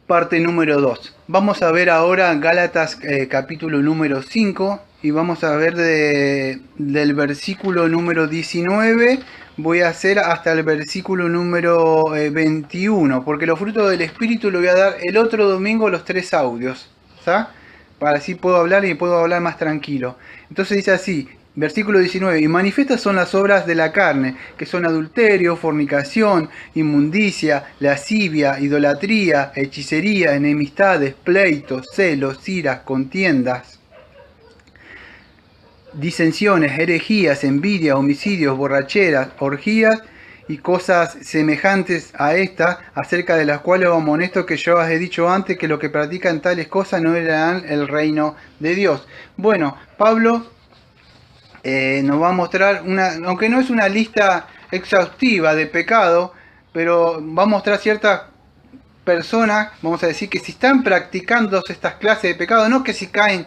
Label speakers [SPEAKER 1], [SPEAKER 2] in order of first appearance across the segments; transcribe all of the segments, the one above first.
[SPEAKER 1] Parte número 2. Vamos a ver ahora Gálatas capítulo número 5 y vamos a ver del versículo número 19. Voy a hacer hasta el versículo número 21, porque los frutos del Espíritu lo voy a dar el otro domingo los 3 audios, ¿sabes? Para así puedo hablar y puedo hablar más tranquilo. Entonces dice así, versículo 19, y manifiestas son las obras de la carne, que son adulterio, fornicación, inmundicia, lascivia, idolatría, hechicería, enemistades, pleitos, celos, iras, contiendas, disensiones, herejías, envidia, homicidios, borracheras, orgías y cosas semejantes a estas, acerca de las cuales os amonesto que yo os he dicho antes que los que practican tales cosas no heredarán el reino de Dios. Bueno, Pablo nos va a mostrar aunque no es una lista exhaustiva de pecado, pero va a mostrar ciertas personas, vamos a decir, que si están practicando estas clases de pecado, no que si caen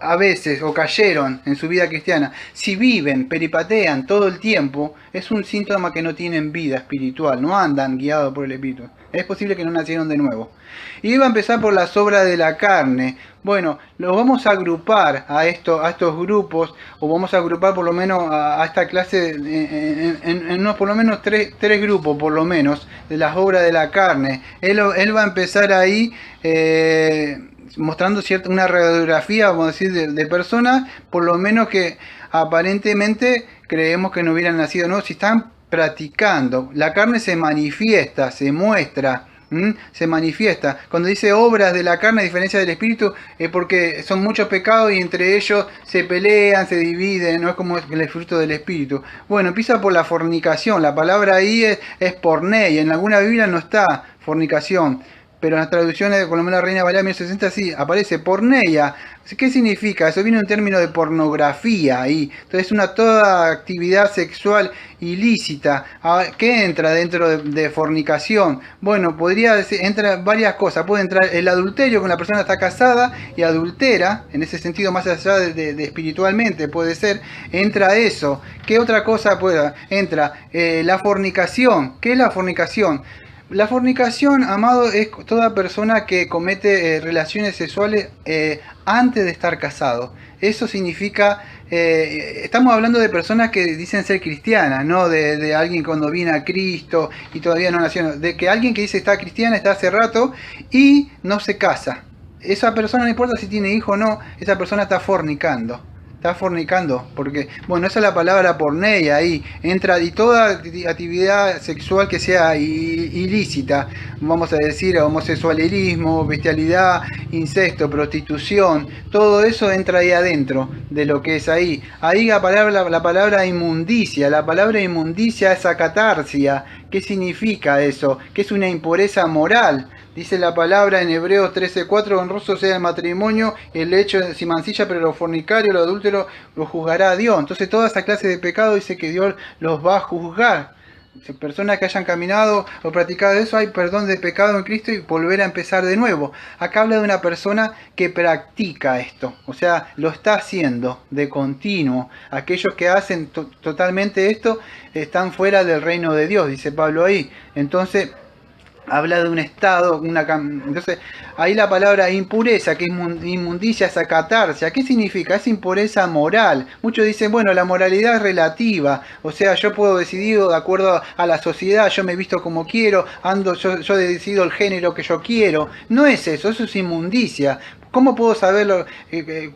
[SPEAKER 1] a veces o cayeron en su vida cristiana, si viven, peripatean todo el tiempo, es un síntoma que no tienen vida espiritual, no andan guiados por el Espíritu. Es posible que no nacieron de nuevo. Y iba a empezar por las obras de la carne. Bueno, lo vamos a agrupar a estos grupos, o vamos a agrupar por lo menos a esta clase en unos por lo menos tres grupos por lo menos de las obras de la carne. Él va a empezar ahí mostrando una radiografía, vamos a decir, de personas, por lo menos que aparentemente creemos que no hubieran nacido, ¿no? Si están practicando, la carne se manifiesta, se muestra, se manifiesta. Cuando dice obras de la carne a diferencia del espíritu, es porque son muchos pecados y entre ellos se pelean, se dividen, no es como el fruto del espíritu. Bueno, empieza por la fornicación, la palabra ahí es porneia, en alguna Biblia no está fornicación, pero en las traducciones, por lo menos la Reina Valera 1060, sí, aparece porneia. ¿Qué significa? Eso viene un término de pornografía ahí. Entonces, toda actividad sexual ilícita. ¿Qué entra dentro de fornicación? Bueno, podría decir, entra varias cosas. Puede entrar el adulterio, cuando la persona está casada y adultera, en ese sentido, más allá de espiritualmente, puede ser. Entra eso. ¿Qué otra cosa puede? Entra la fornicación. ¿Qué es la fornicación? La fornicación, amado, es toda persona que comete relaciones sexuales antes de estar casado. Eso significa, estamos hablando de personas que dicen ser cristianas, no de alguien cuando viene a Cristo y todavía no nació, de que alguien que dice está cristiana, está hace rato y no se casa. Esa persona, no importa si tiene hijo o no, esa persona está fornicando. Está fornicando, porque, bueno, esa es la palabra porneia ahí, entra y toda actividad sexual que sea ilícita, vamos a decir, homosexualismo, bestialidad, incesto, prostitución, todo eso entra ahí adentro de lo que es ahí. Ahí la palabra inmundicia, la palabra inmundicia es acatarsia. ¿Qué significa eso? Que es una impureza moral. Dice la palabra en Hebreos 13:4, honroso sea el matrimonio, el hecho si mancilla, pero los fornicarios, los adúlteros, los juzgará a Dios. Entonces toda esa clase de pecado dice que Dios los va a juzgar. Personas que hayan caminado o practicado eso, hay perdón de pecado en Cristo y volver a empezar de nuevo. Acá habla de una persona que practica esto, o sea, lo está haciendo de continuo. Aquellos que hacen totalmente esto están fuera del reino de Dios, dice Pablo ahí. Entonces habla de un estado, entonces ahí la palabra impureza, que es inmundicia, es acatarsia. ¿Qué significa? Es impureza moral. Muchos dicen, bueno, la moralidad es relativa, o sea, yo puedo decidir de acuerdo a la sociedad, yo me visto como quiero, yo decido el género que yo quiero. No es eso es inmundicia. ¿Cómo puedo saberlo?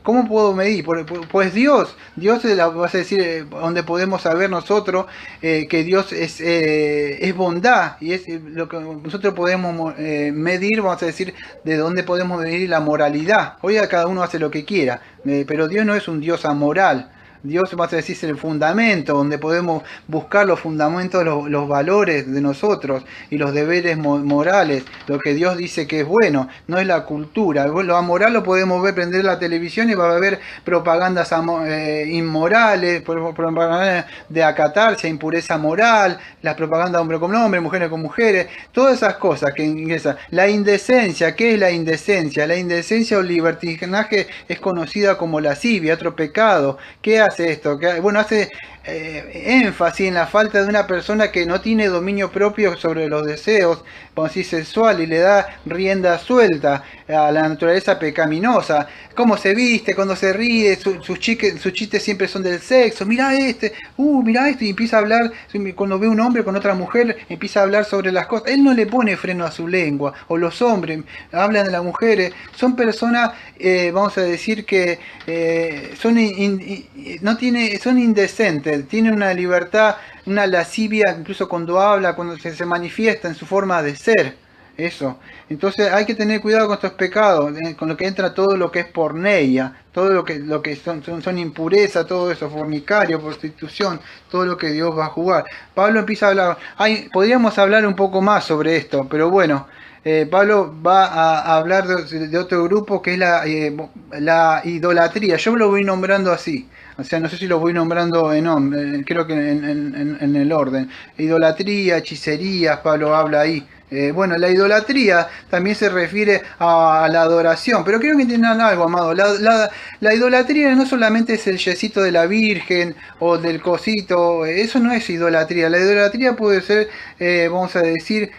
[SPEAKER 1] ¿Cómo puedo medir? Pues Dios es vas a decir, donde podemos saber nosotros que Dios es bondad y es lo que nosotros podemos medir, vamos a decir, de dónde podemos medir la moralidad. Hoy cada uno hace lo que quiera, pero Dios no es un Dios amoral. Dios, vas a decir, es el fundamento, donde podemos buscar los fundamentos, los valores de nosotros y los deberes morales, lo que Dios dice que es bueno, no es la cultura. Lo amoral lo podemos ver, prender la televisión y va a haber propagandas inmorales, propaganda de acatarsia, impureza moral, las propagandas hombre con hombre, mujeres con mujeres, todas esas cosas que ingresan. La indecencia, ¿qué es la indecencia? La indecencia o libertinaje es conocida como lascivia, otro pecado. ¿Qué hace esto? Bueno, hace énfasis en la falta de una persona que no tiene dominio propio sobre los deseos, vamos a decir, sexual, y le da rienda suelta a la naturaleza pecaminosa. Cómo se viste, cuando se ríe, sus chistes siempre son del sexo. Mirá mirá esto, y empieza a hablar, cuando ve un hombre con otra mujer, empieza a hablar sobre las cosas. Él no le pone freno a su lengua, o los hombres hablan de las mujeres. Son personas, vamos a decir que son indecentes, tienen una libertad, una lascivia, incluso cuando habla, cuando se manifiesta en su forma de ser. Eso. Entonces hay que tener cuidado con estos pecados, con lo que entra todo lo que es porneia, todo lo que son impureza, todo eso, fornicario, prostitución, todo lo que Dios va a jugar. Pablo empieza a hablar, podríamos hablar un poco más sobre esto, pero bueno, Pablo va a hablar de otro grupo que es la idolatría. Yo lo voy nombrando así. O sea, no sé si lo voy nombrando creo que en el orden. Idolatría, hechicerías, Pablo habla ahí. Bueno, la idolatría también se refiere a la adoración, pero creo que entiendan algo, amado. La idolatría no solamente es el yesito de la Virgen o del cosito, eso no es idolatría. La idolatría puede ser, vamos a decir,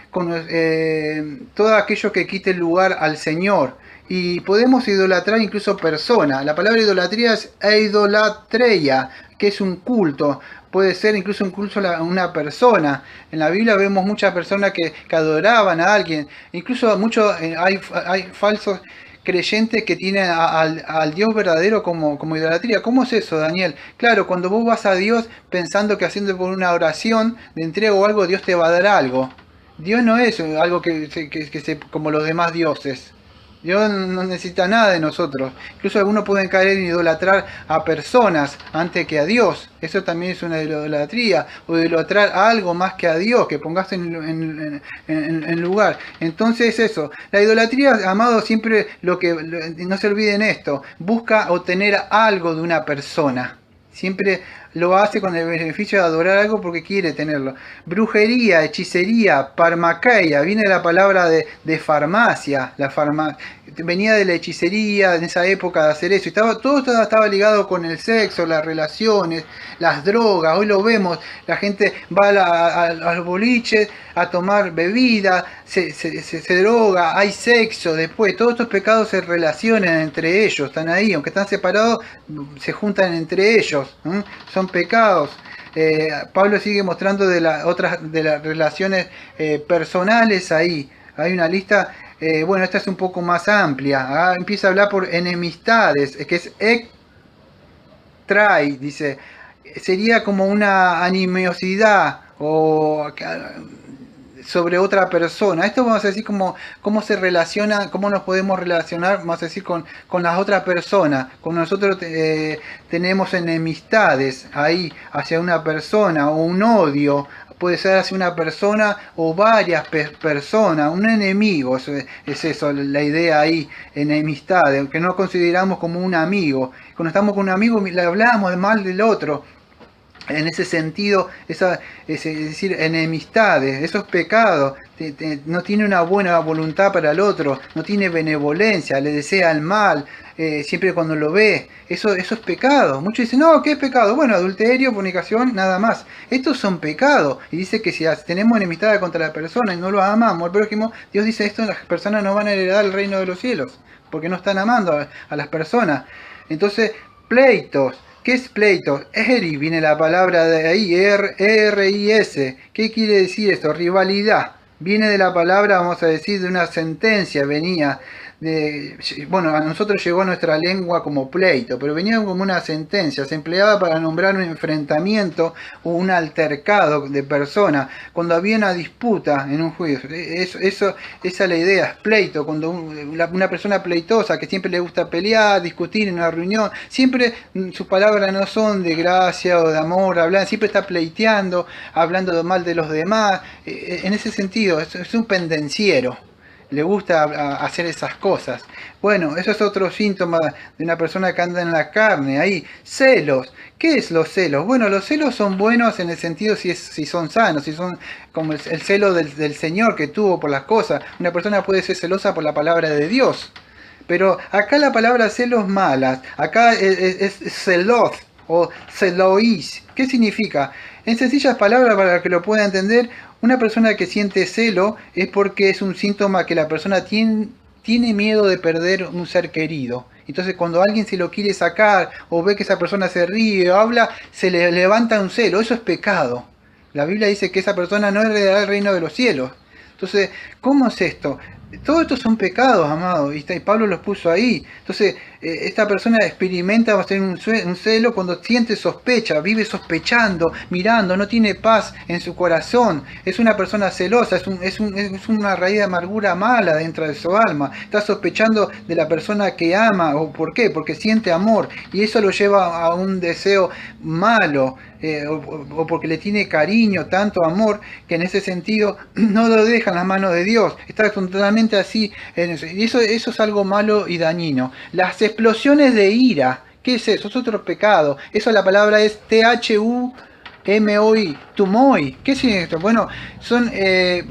[SPEAKER 1] todo aquello que quite el lugar al Señor. Y podemos idolatrar incluso personas. La palabra idolatría es eidolatreia, que es un culto. Puede ser incluso un culto a una persona. En la Biblia vemos muchas personas que adoraban a alguien. Incluso hay falsos creyentes que tienen al Dios verdadero como idolatría. ¿Cómo es eso, Daniel? Claro, cuando vos vas a Dios pensando que haciendo por una oración de entrega o algo, Dios te va a dar algo. Dios no es algo como los demás dioses. Dios no necesita nada de nosotros. Incluso algunos pueden caer en idolatrar a personas antes que a Dios. Eso también es una idolatría. O idolatrar a algo más que a Dios, que pongas en lugar. Entonces eso. La idolatría, amado, siempre no se olviden esto. Busca obtener algo de una persona. Siempre lo hace con el beneficio de adorar algo porque quiere tenerlo. Brujería, hechicería, parmaqueia, viene de la palabra de farmacia. Venía de la hechicería en esa época de hacer eso. Todo estaba ligado con el sexo, las relaciones, las drogas. Hoy lo vemos, la gente va a los boliches a tomar bebida, se droga, hay sexo después. Todos estos pecados se relacionan entre ellos, están ahí, aunque están separados, se juntan entre ellos. Son pecados. Pablo sigue mostrando de las relaciones personales ahí. Hay una lista, bueno, esta es un poco más amplia. Empieza a hablar por enemistades, que es trai, dice. Sería como una animosidad o sobre otra persona. Esto vamos a decir cómo se relaciona, cómo nos podemos relacionar, vamos a decir, con las otras personas. Con nosotros tenemos enemistades ahí hacia una persona o un odio. Puede ser hacia una persona o varias personas, un enemigo, es eso, la idea ahí, enemistades, que no consideramos como un amigo. Cuando estamos con un amigo le hablamos mal del otro. En ese sentido, es decir, enemistades, esos pecados, no tiene una buena voluntad para el otro, no tiene benevolencia, le desea el mal, siempre cuando lo ve, eso es pecado. Muchos dicen, no, ¿qué es pecado? Bueno, adulterio, fornicación, nada más. Estos son pecados. Y dice que si tenemos enemistad contra la persona y no lo amamos, al prójimo, Dios dice esto, las personas no van a heredar el reino de los cielos, porque no están amando a las personas. Entonces, pleitos. ¿Qué es pleito? Eri, viene la palabra de ahí, R-I-S. ¿Qué quiere decir esto? Rivalidad. Viene de la palabra, vamos a decir, de una sentencia, venía bueno, a nosotros llegó a nuestra lengua como pleito, pero venía como una sentencia, se empleaba para nombrar un enfrentamiento o un altercado de personas, cuando había una disputa en un juicio. Esa es la idea, es pleito, cuando una persona pleitosa que siempre le gusta pelear, discutir en una reunión, siempre sus palabras no son de gracia o de amor, siempre está pleiteando, hablando mal de los demás. En ese sentido, es un pendenciero. Le gusta hacer esas cosas. Bueno, eso es otro síntoma de una persona que anda en la carne. Ahí, celos. ¿Qué es los celos? Bueno, los celos son buenos en el sentido si son sanos, si son como el celo del Señor que tuvo por las cosas. Una persona puede ser celosa por la palabra de Dios. Pero acá la palabra celos malas, acá es celos. o celoís. ¿Qué significa? En sencillas palabras, para que lo pueda entender, una persona que siente celo es porque es un síntoma que la persona tiene miedo de perder un ser querido. Entonces cuando alguien se lo quiere sacar o ve que esa persona se ríe o habla, se le levanta un celo. Eso es pecado. La Biblia dice que esa persona no heredará el reino de los cielos. Entonces, ¿cómo es esto? Todos estos son pecados, amados, y Pablo los puso ahí. Entonces, esta persona experimenta un celo cuando siente sospecha, vive sospechando, mirando, no tiene paz en su corazón. Es una persona celosa, es una raíz de amargura mala dentro de su alma. Está sospechando de la persona que ama. ¿O por qué? Porque siente amor, y eso lo lleva a un deseo malo. O porque le tiene cariño, tanto amor, que en ese sentido no lo deja en las manos de Dios. Está totalmente así. Y eso es algo malo y dañino. Las explosiones de ira, ¿qué es eso? Es otro pecado. Eso la palabra es THUMOI, tumoi. ¿Qué significa esto? Bueno, son,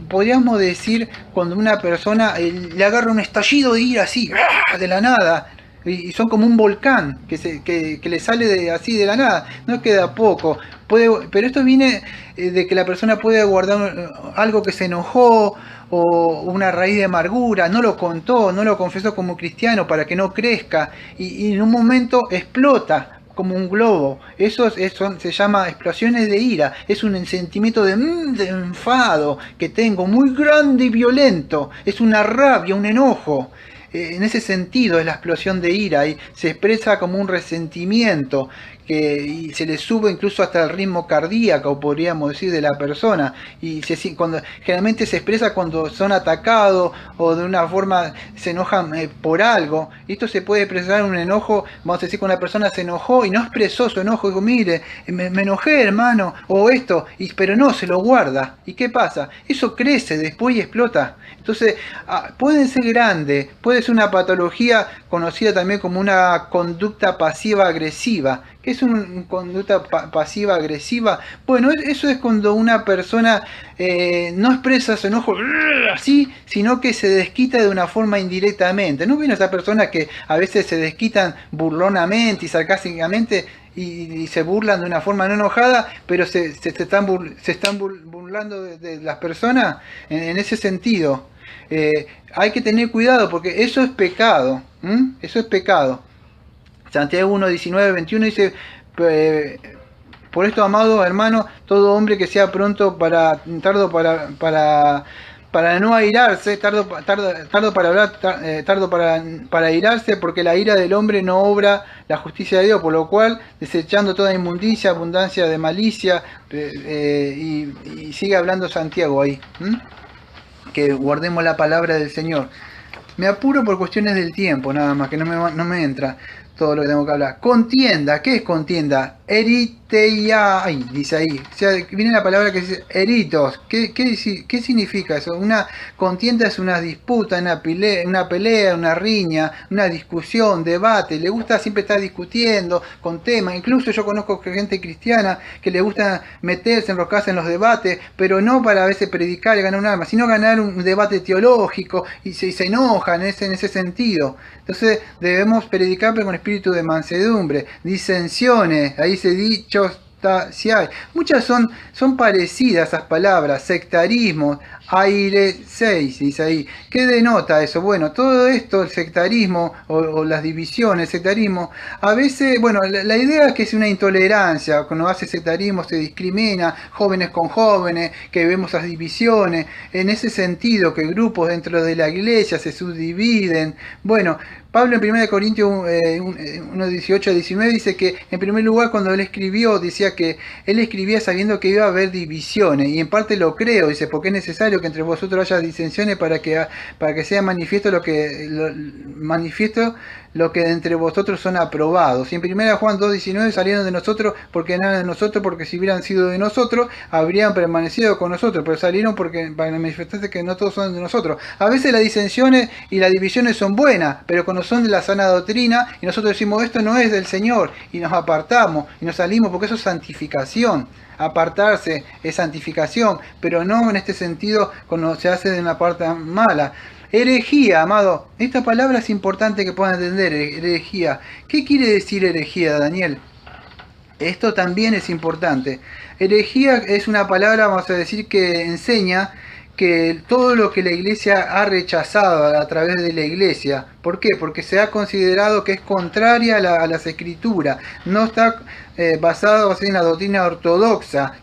[SPEAKER 1] podríamos decir, cuando una persona le agarra un estallido de ira así, de la nada. Y son como un volcán que le sale así de la nada, no queda poco. Pero esto viene de que la persona puede guardar algo que se enojó o una raíz de amargura, no lo contó, no lo confesó como cristiano para que no crezca y en un momento explota como un globo. Eso se llama explosiones de ira. Es un sentimiento de enfado que tengo muy grande y violento. Es una rabia, un enojo. En ese sentido es la explosión de ira y se expresa como un resentimiento y se le sube incluso hasta el ritmo cardíaco, podríamos decir, de la persona, y generalmente se expresa cuando son atacados o de una forma se enojan por algo. Y esto se puede expresar un enojo, vamos a decir, cuando la persona se enojó y no expresó su enojo, dijo, mire, me enojé, hermano, o esto, pero no, se lo guarda. ¿Y qué pasa? Eso crece después y explota. Entonces, puede ser grande, puede ser una patología conocida también como una conducta pasiva-agresiva. ¿Qué es una conducta pasiva-agresiva? Bueno, eso es cuando una persona no expresa su enojo así, sino que se desquita de una forma indirectamente. ¿No ven esas personas que a veces se desquitan burlonamente y sarcásticamente y se burlan de una forma no enojada, pero se están burlando de las personas en ese sentido? Hay que tener cuidado porque eso es pecado. Eso es pecado. Santiago 1, 19, 21 dice, por esto, amado hermano, todo hombre que sea pronto tardo para no airarse, tardo para hablar, tardo para airarse, porque la ira del hombre no obra la justicia de Dios, por lo cual, desechando toda inmundicia, abundancia de malicia, y sigue hablando Santiago ahí, que guardemos la palabra del Señor. Me apuro por cuestiones del tiempo, nada más, que no me entra todo lo que tengo que hablar. Contienda, ¿qué es contienda? Eriteiai, dice ahí. O sea, viene la palabra que dice eritos. ¿Qué significa eso? Una contienda es una disputa, una pelea, una riña, una discusión, debate. Le gusta siempre estar discutiendo con temas. Incluso yo conozco gente cristiana que le gusta meterse, enroscarse en los debates, pero no para a veces predicar y ganar un alma, sino ganar un debate teológico y se enojan en ese sentido. Entonces debemos predicar pero con espíritu de mansedumbre, disensiones, ahí se dicho si hay. Muchas son parecidas esas palabras, sectarismo, aire 6, dice ahí. ¿Qué denota eso? Bueno, todo esto, el sectarismo o las divisiones, el sectarismo, a veces, bueno, la idea es que es una intolerancia, cuando hace sectarismo se discrimina, jóvenes con jóvenes, que vemos esas divisiones, en ese sentido que grupos dentro de la iglesia se subdividen. Bueno, Pablo en 1 Corintios 1, 18 a 19 dice que en primer lugar cuando él escribió, decía que él escribía sabiendo que iba a haber divisiones, y en parte lo creo, dice, porque es necesario que entre vosotros haya disensiones para que sea manifiesto lo que de entre vosotros son aprobados. Y en 1 Juan 2:19 salieron de nosotros porque no eran de nosotros, porque si hubieran sido de nosotros habrían permanecido con nosotros, pero salieron para manifestarse que no todos son de nosotros. A veces las disensiones y las divisiones son buenas, pero cuando son de la sana doctrina y nosotros decimos esto no es del Señor y nos apartamos y nos salimos, porque eso es santificación. Apartarse es santificación, pero no en este sentido cuando se hace de una parte mala. Herejía, amado, esta palabra es importante que puedan entender. Herejía, ¿qué quiere decir herejía, Daniel? Esto también es importante. Herejía es una palabra, vamos a decir, que enseña que todo lo que la iglesia ha rechazado a través de la iglesia. ¿Por qué? Porque se ha considerado que es contraria a las escrituras. No está basado en la doctrina ortodoxa.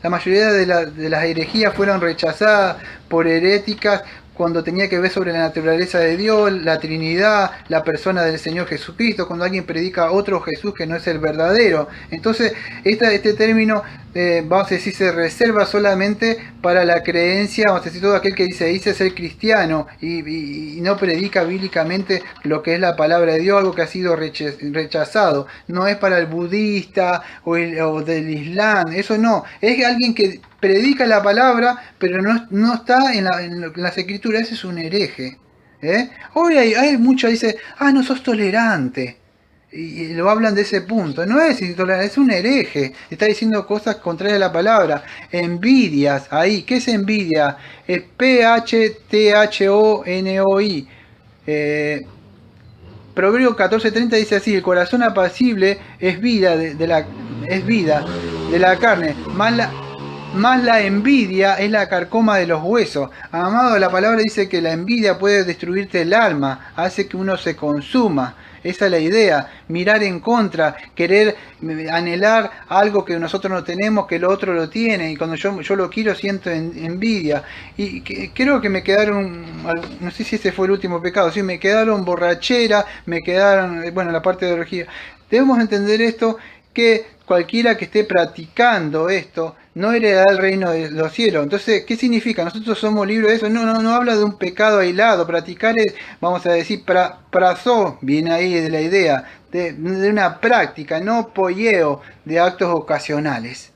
[SPEAKER 1] La mayoría de las herejías fueron rechazadas por heréticas cuando tenía que ver sobre la naturaleza de Dios, la Trinidad, la persona del Señor Jesucristo, cuando alguien predica otro Jesús que no es el verdadero. Entonces, este término, vamos a decir, se reserva solamente para la creencia, vamos a decir, todo aquel que dice ser cristiano y no predica bíblicamente lo que es la palabra de Dios, algo que ha sido rechazado. No es para el budista o del Islam, eso no. Es alguien que predica la palabra, pero no está en las escrituras. Ese es un hereje. Hoy hay mucho, dice, no sos tolerante. Y lo hablan de ese punto. No es intolerante, es un hereje. Está diciendo cosas contrarias a la palabra. Envidias, ahí. ¿Qué es envidia? Es P-H-T-H-O-N-O-I. Proverbio 14:30 dice así: el corazón apacible es vida es vida de la carne, más la envidia es la carcoma de los huesos. Amado, la palabra dice que la envidia puede destruirte el alma, hace que uno se consuma. Esa es la idea, mirar en contra, querer anhelar algo que nosotros no tenemos, que el otro lo tiene, y cuando yo lo quiero siento envidia. Y creo que me quedaron, no sé si ese fue el último pecado, sí, me quedaron borrachera, me quedaron, bueno, la parte de orgía. Debemos entender esto, que cualquiera que esté practicando esto no heredará el reino de los cielos. Entonces, ¿qué significa? Nosotros somos libres de eso. No habla de un pecado aislado. Practicar es, vamos a decir, prazo, viene ahí de la idea, de una práctica, no polleo de actos ocasionales.